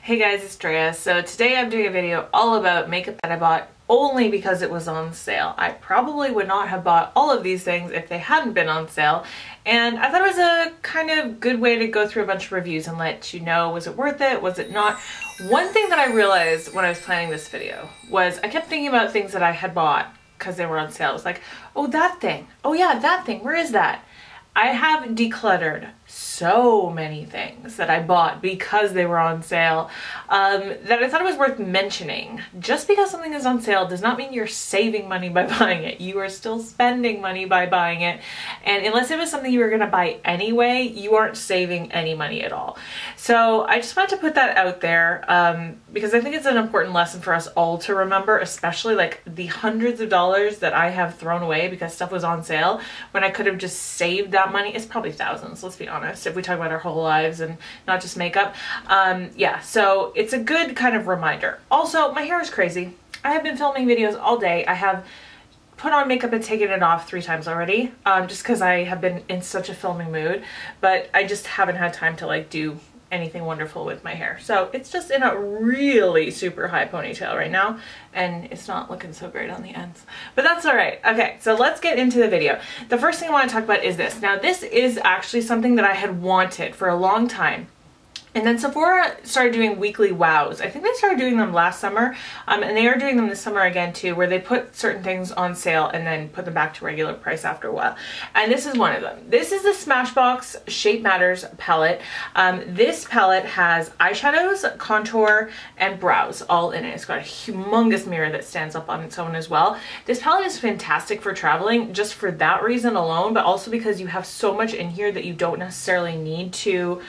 Hey guys, it's Drea. So today I'm doing a video all about makeup that I bought only because it was on sale. I probably would not have bought all of these things if they hadn't been on sale, and I thought it was a kind of good way to go through a bunch of reviews and let you know, was it worth it, was it not? One thing that I realized when I was planning this video was I kept thinking about things that I had bought because they were on sale. It was like, oh, that thing, oh yeah, that thing, where is that? I have decluttered so many things that I bought because they were on sale that I thought it was worth mentioning. Just because something is on sale does not mean you're saving money by buying it. You are still spending money by buying it. And unless it was something you were going to buy anyway, you aren't saving any money at all. So I just wanted to put that out there because I think it's an important lesson for us all to remember, especially like the hundreds of dollars that I have thrown away because stuff was on sale when I could have just saved that money. It's probably thousands, let's be honest, if we talk about our whole lives and not just makeup. Yeah, so it's a good kind of reminder. Also, my hair is crazy. I have been filming videos all day. I have put on makeup and taken it off 3 times already, just because I have been in such a filming mood, but I just haven't had time to like do anything wonderful with my hair. So it's just in a really super high ponytail right now, and it's not looking so great on the ends, but that's all right. Okay, so let's get into the video. The first thing I want to talk about is this. Now, this is actually something that I had wanted for a long time. And then Sephora started doing weekly wows. I think they started doing them last summer, and they are doing them this summer again too, where they put certain things on sale and then put them back to regular price after a while. And this is one of them. This is the Smashbox Shape Matters palette. This palette has eyeshadows, contour, and brows all in it. It's got a humongous mirror that stands up on its own as well. This palette is fantastic for traveling just for that reason alone, but also because you have so much in here that you don't necessarily need to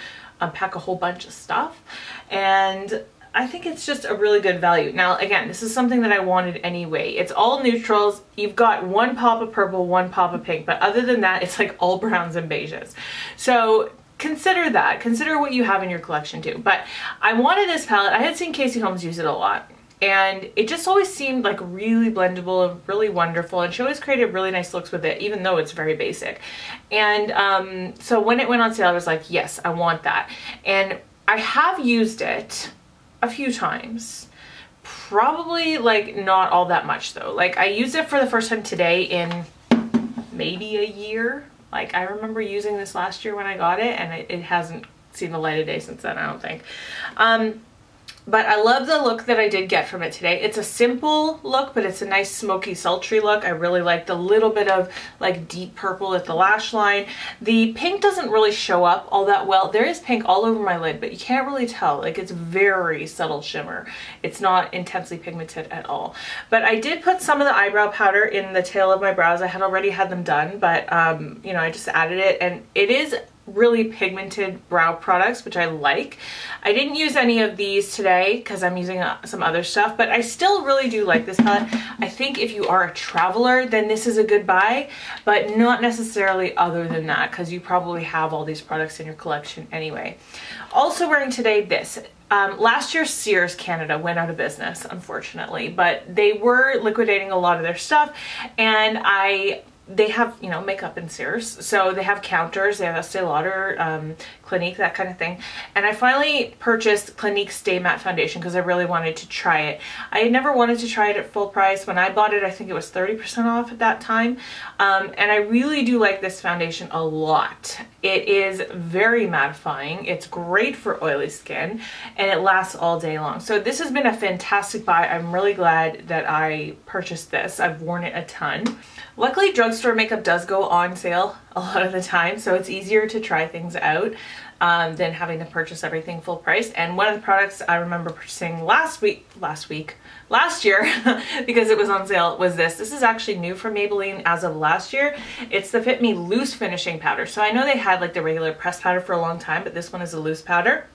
unpack a whole bunch of stuff, and I think it's just a really good value. Now again, this is something that I wanted anyway. It's all neutrals. You've got one pop of purple, one pop of pink, but other than that it's like all browns and beiges. So consider that. Consider what you have in your collection too. But I wanted this palette. I had seen Casey Holmes use it a lot, and it just always seemed like really blendable and really wonderful, and she always created really nice looks with it, even though it's very basic. And so when it went on sale, I was like, yes, I want that. And I have used it a few times, probably like not all that much though. Like I used it for the first time today in maybe a year. Like I remember using this last year when I got it, and it hasn't seen the light of day since then, I don't think. But I love the look that I did get from it today. It's a simple look, but it's a nice smoky, sultry look. I really like the little bit of like deep purple at the lash line. The pink doesn't really show up all that well. There is pink all over my lid, but you can't really tell. Like it's very subtle shimmer. It's not intensely pigmented at all. But I did put some of the eyebrow powder in the tail of my brows. I had already had them done, but you know, I just added it, and it is really pigmented brow products, which I like. I didn't use any of these today because I'm using some other stuff, but I still really do like this palette. I think if you are a traveler, then this is a good buy, but not necessarily other than that, because you probably have all these products in your collection anyway. Also wearing today this. Last year Sears Canada went out of business, unfortunately, but they were liquidating a lot of their stuff, and they have, you know, makeup in Sears, so they have counters, they have Estee Lauder, Clinique, that kind of thing. And I finally purchased Clinique Stay Matte Foundation because I really wanted to try it. I had never wanted to try it at full price. When I bought it, I think it was 30% off at that time. And I really do like this foundation a lot. It is very mattifying, it's great for oily skin, and it lasts all day long. So this has been a fantastic buy. I'm really glad that I purchased this. I've worn it a ton. Luckily, drugstore makeup does go on sale a lot of the time, so it's easier to try things out than having to purchase everything full price. And one of the products I remember purchasing last year, because it was on sale, was this. This is actually new from Maybelline as of last year. It's the Fit Me Loose Finishing Powder. So I know they had like the regular pressed powder for a long time, but this one is a loose powder.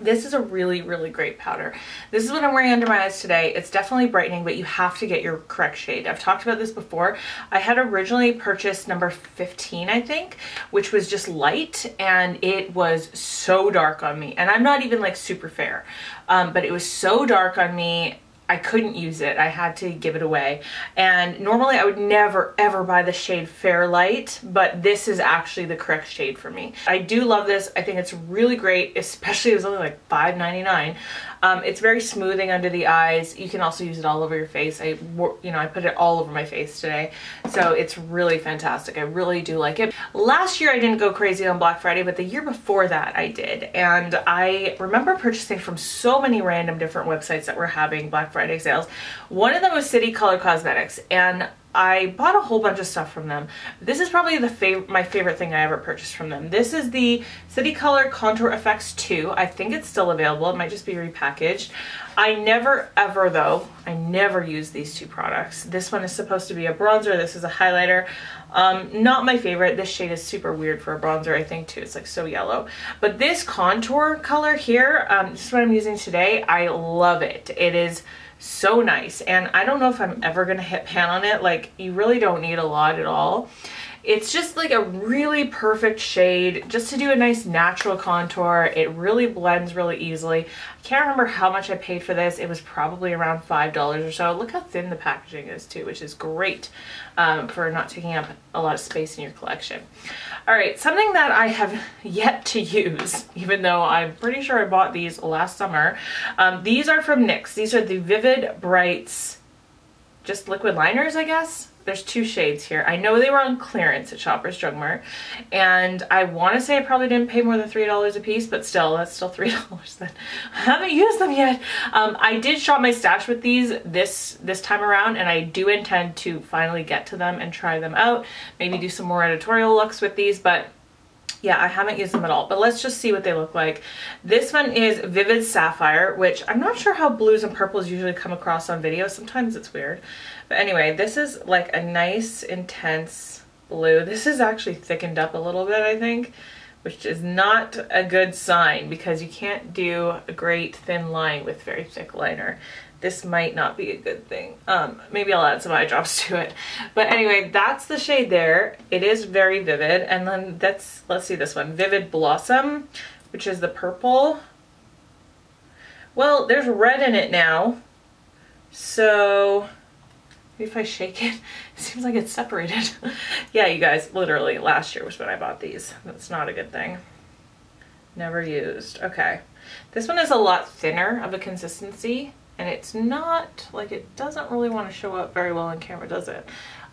This is a really, really great powder. This is what I'm wearing under my eyes today. It's definitely brightening, but you have to get your correct shade. I've talked about this before. I had originally purchased number 15, I think, which was just light, and it was so dark on me. And I'm not even like super fair, but it was so dark on me. I couldn't use it. I had to give it away. And normally I would never ever buy the shade Fairlight, but this is actually the correct shade for me. I do love this. I think it's really great, especially it was only like $5.99. It's very smoothing under the eyes. You can also use it all over your face. I put it all over my face today. So it's really fantastic. I really do like it. Last year I didn't go crazy on Black Friday, but the year before that I did. And I remember purchasing from so many random different websites that were having Black Friday sales. One of them was City Color Cosmetics, and I bought a whole bunch of stuff from them. This is probably my favorite thing I ever purchased from them. This is the City Color Contour Effects 2. I think it's still available. It might just be repackaged. I never use these two products. This one is supposed to be a bronzer. This is a highlighter. Not my favorite. This shade is super weird for a bronzer, I think, too. It's like so yellow. But this contour color here, this is what I'm using today. I love it. It is so nice, and I don't know if I'm ever gonna hit pan on it. Like, you really don't need a lot at all. It's just like a really perfect shade just to do a nice natural contour. It really blends really easily. I can't remember how much I paid for this. It was probably around $5 or so. Look how thin the packaging is too, which is great for not taking up a lot of space in your collection. All right, something that I have yet to use, even though I'm pretty sure I bought these last summer. These are from NYX. These are the Vivid Brights, just liquid liners, I guess. There's two shades here. I know they were on clearance at Shoppers Drug Mart, and I want to say I probably didn't pay more than $3 a piece, but still, that's still $3 that I haven't used them yet. I did shop my stash with these this time around, and I do intend to finally get to them and try them out. Maybe do some more editorial looks with these, but yeah, I haven't used them at all, but let's just see what they look like. This one is Vivid Sapphire, which I'm not sure how blues and purples usually come across on video. Sometimes it's weird. But anyway, this is like a nice, intense blue. This is actually thickened up a little bit, I think, which is not a good sign because you can't do a great thin line with very thick liner. This might not be a good thing. Maybe I'll add some eye drops to it. But anyway, that's the shade there. It is very vivid. And then let's see this one, Vivid Blossom, which is the purple. Well, there's red in it now. So maybe if I shake it, it seems like it's separated. Yeah, you guys, literally last year was when I bought these. That's not a good thing. Never used. Okay. This one is a lot thinner of a consistency. And it's not, like, it doesn't really want to show up very well on camera, does it?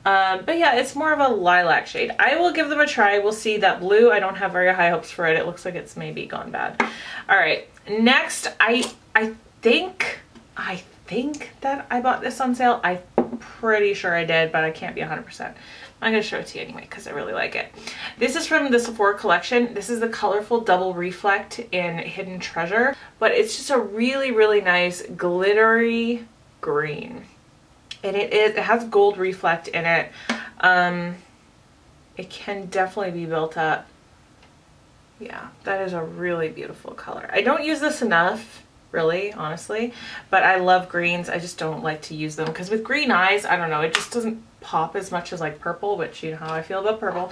But yeah, it's more of a lilac shade. I will give them a try. We'll see. That blue, I don't have very high hopes for it. It looks like it's maybe gone bad. All right, next, I think that I bought this on sale. I'm pretty sure I did, but I can't be 100%. I'm going to show it to you anyway because I really like it. This is from the Sephora collection. This is the Colorful Double Reflect in Hidden Treasure, but it's just a really, really nice glittery green. And it has gold reflect in it. It can definitely be built up. Yeah, that is a really beautiful color. I don't use this enough, really, honestly, but I love greens. I just don't like to use them because with green eyes, I don't know, it just doesn't pop as much as like purple, which you know how I feel about purple.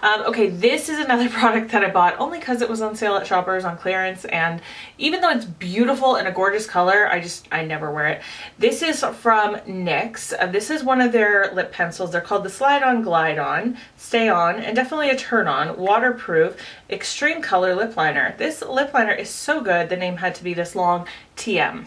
Okay, this is another product that I bought only because it was on sale at Shoppers on clearance, and even though it's beautiful and a gorgeous color, I never wear it. This is from NYX. This is one of their lip pencils. They're called the Slide On Glide On, Stay On, and definitely a turn on, waterproof, extreme color lip liner. This lip liner is so good, the name had to be this long, TM.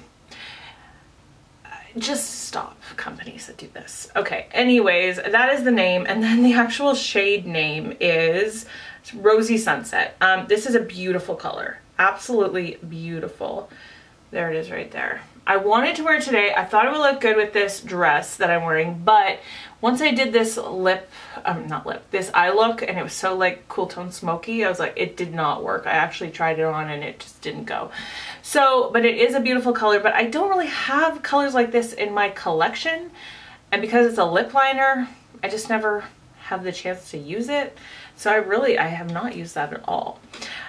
Just stop, companies that do this. Okay, anyways, that is the name, and then the actual shade name is Rosy Sunset. This is a beautiful color, absolutely beautiful. There it is right there. I wanted to wear it today. I thought it would look good with this dress that I'm wearing, but once I did this this eye look, and it was so like cool tone smoky, I was like, it did not work. I actually tried it on and it just didn't go. So, but it is a beautiful color, but I don't really have colors like this in my collection. And because it's a lip liner, I just never have the chance to use it. So I have not used that at all.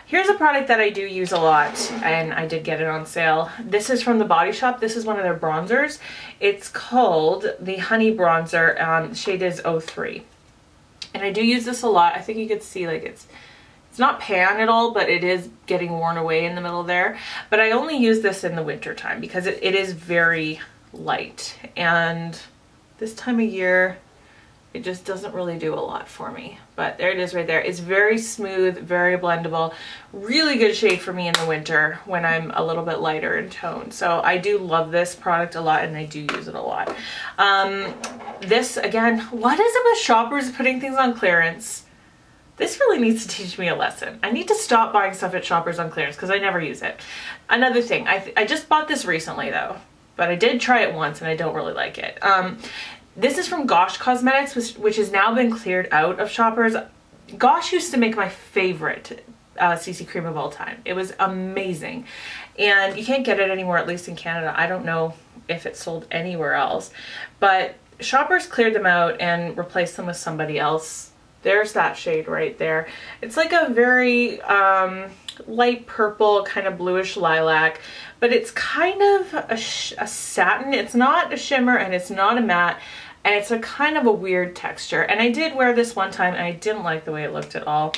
Here's a product that I do use a lot, and I did get it on sale. This is from The Body Shop. This is one of their bronzers. It's called the Honey Bronzer. Shade is 03. And I do use this a lot. I think you could see like it's not pan at all, but it is getting worn away in the middle there. But I only use this in the winter time because it is very light, and this time of year it just doesn't really do a lot for me. But there it is right there. It's very smooth, very blendable, really good shade for me in the winter when I'm a little bit lighter in tone. So I do love this product a lot, and I do use it a lot. This, again, what is it with shoppers putting things on clearance? This really needs to teach me a lesson. I need to stop buying stuff at Shoppers on clearance because I never use it. Another thing, I just bought this recently though, but I did try it once and I don't really like it. This is from Gosh Cosmetics, which has now been cleared out of Shoppers. Gosh used to make my favorite CC cream of all time. It was amazing. And you can't get it anymore, at least in Canada. I don't know if it's sold anywhere else. But Shoppers cleared them out and replaced them with somebody else. There's that shade right there. It's like a very light purple, kind of bluish lilac, but it's kind of a satin. It's not a shimmer and it's not a matte, and it's a kind of a weird texture. And I did wear this one time and I didn't like the way it looked at all.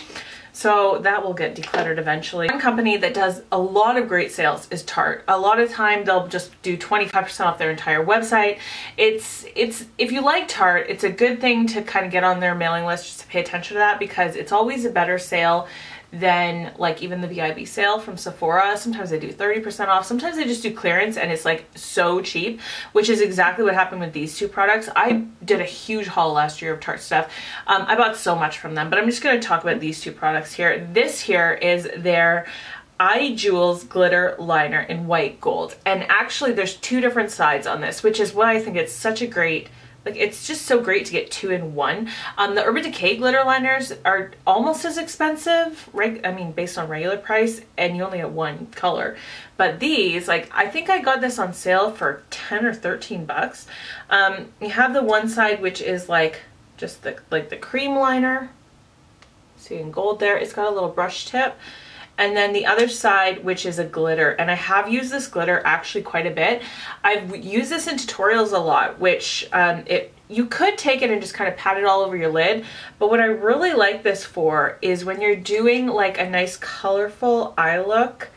So that will get decluttered eventually. One company that does a lot of great sales is Tarte. A lot of time they'll just do 25% off their entire website. It's if you like Tarte, it's a good thing to kind of get on their mailing list just to pay attention to that, because it's always a better sale than like even the VIB sale from Sephora. Sometimes they do 30% off. Sometimes they just do clearance and it's like so cheap, which is exactly what happened with these two products. I did a huge haul last year of Tarte stuff. I bought so much from them, but I'm just going to talk about these two products here. This here is their Eye Jewels glitter liner in white gold, and actually there's two different sides on this, which is why I think it's such a great, like, it's just so great to get two in one. The Urban Decay glitter liners are almost as expensive, I mean, based on regular price, and you only get one color. But these, like, I think I got this on sale for 10 or 13 bucks. You have the one side, which is like just the cream liner. See in gold there. It's got a little brush tip. And then the other side, which is a glitter, and I have used this glitter actually quite a bit. I've used this in tutorials a lot, which you could take it and just kind of pat it all over your lid, but what I really like this for is when you're doing like a nice colorful eye look.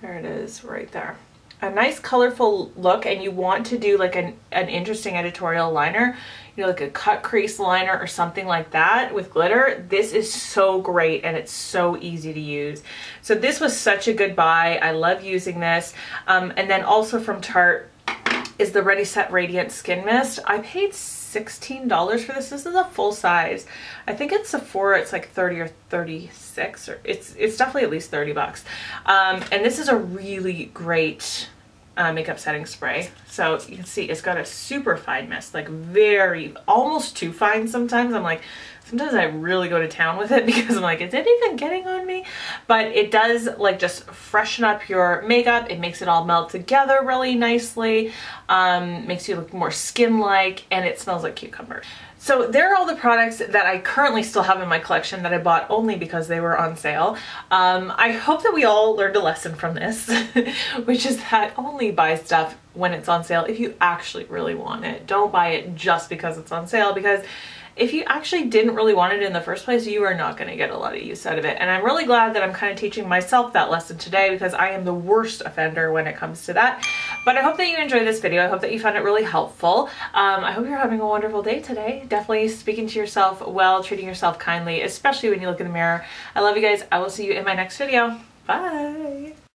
There it is right there. A nice colorful look, and you want to do like an interesting editorial liner, you know, like a cut crease liner or something like that with glitter. This is so great and it's so easy to use. So this was such a good buy. I love using this. And then also from Tarte is the Ready Set Radiant Skin Mist. I paid $16 for this. This is a full size. I think at Sephora it's like 30 or 36, or it's definitely at least 30 bucks. And this is a really great makeup setting spray. So you can see it's got a super fine mist, like very, almost too fine sometimes. I'm like, sometimes I really go to town with it because I'm like, is it even getting on me? But it does like just freshen up your makeup. It makes it all melt together really nicely. Makes you look more skin-like, and it smells like cucumber. So there are all the products that I currently still have in my collection that I bought only because they were on sale. I hope that we all learned a lesson from this, which is that only buy stuff when it's on sale if you actually really want it. Don't buy it just because it's on sale, because if you actually didn't really want it in the first place, you are not going to get a lot of use out of it. And I'm really glad that I'm kind of teaching myself that lesson today, because I am the worst offender when it comes to that. But I hope that you enjoyed this video. I hope that you found it really helpful. I hope you're having a wonderful day today. Definitely speaking to yourself well, treating yourself kindly, especially when you look in the mirror. I love you guys. I will see you in my next video. Bye.